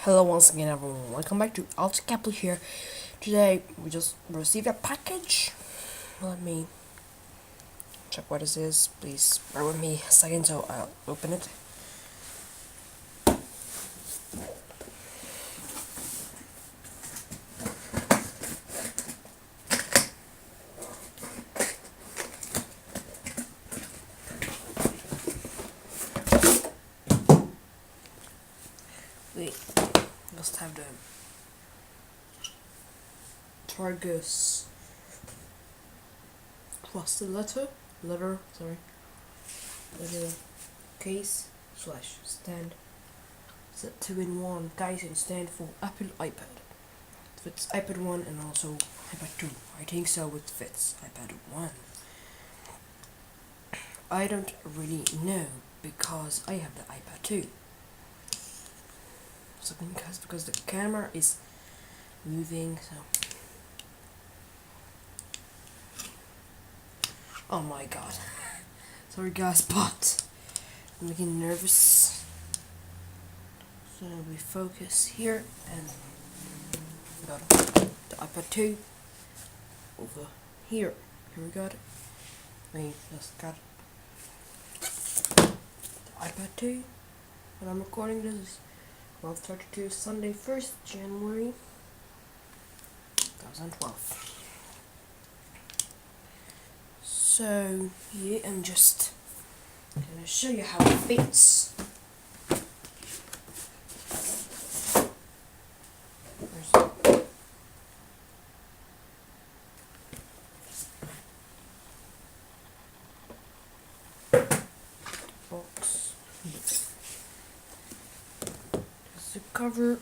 Hello once again everyone, welcome back to LTechApple here. Today we just received a package. Let me check what this is. Please bear with me a second so I'll open it. Wait, just have the Targus plus the letter case / stand. It's a 2-in-1 case and stand for Apple iPad. It fits iPad 1 and also iPad 2. I think so it fits iPad 1. I don't really know because I have the iPad 2. So because the camera is moving, so oh my god. Sorry guys, but I'm getting nervous. So we focus here and we got the iPad 2 over here. Here we got it. We just got the iPad 2 and I'm recording this 12:32 Sunday, 1st January 2012. So yeah, I'm just gonna show you how it fits. Box. There's the cover.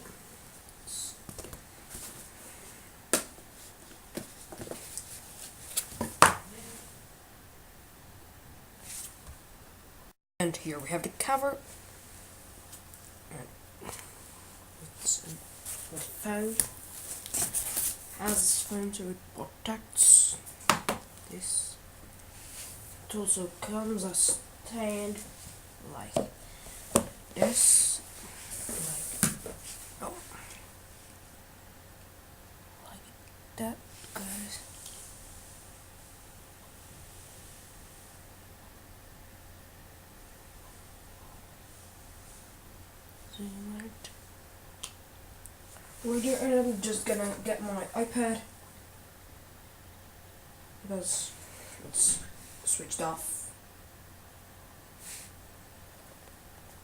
And here we have the cover. It's a phone. Has this phone so it protects this. It also comes a stand like this. Like that, guys. Right here, and I'm just gonna get my iPad because it's switched off.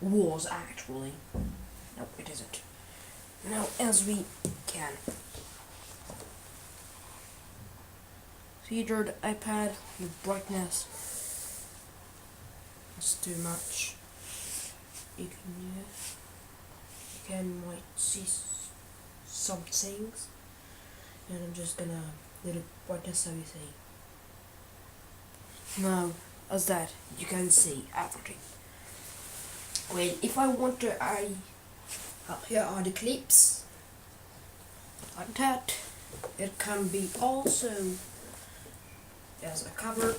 Was actually. No, it isn't. Now, as we can see here, the iPad, the brightness is too much. You might see some things, and I'm just gonna little brightness so you see. Now, as that you can see everything. Well, if I want to, here are the clips like that. It can be also as a cover.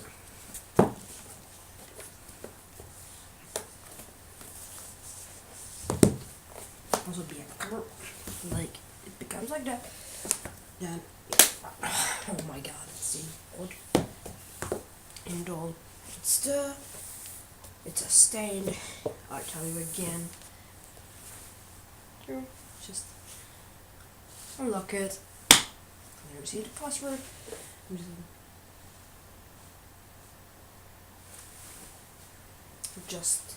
Also be a cover, like it becomes like that. Then oh my god, it's good. And all it's a stand. I'll tell you again. Here, just unlock it. There, see the password. Just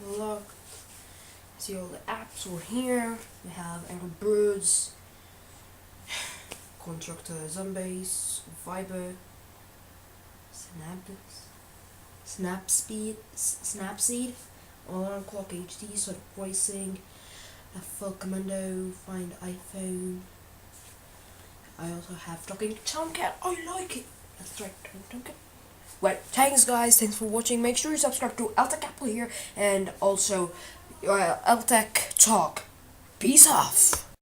lock. See all the apps over here. We have Angry Birds, Constructor Zombies, Viber, Snapseed, Alarm Clock HD, so the pricing, a full commando, find iPhone. I also have Talking Tomcat. I like it. That's right, Talking Tomcat. Well, thanks guys, thanks for watching. Make sure you subscribe to LTechApple here and also LTech Talk. Peace off.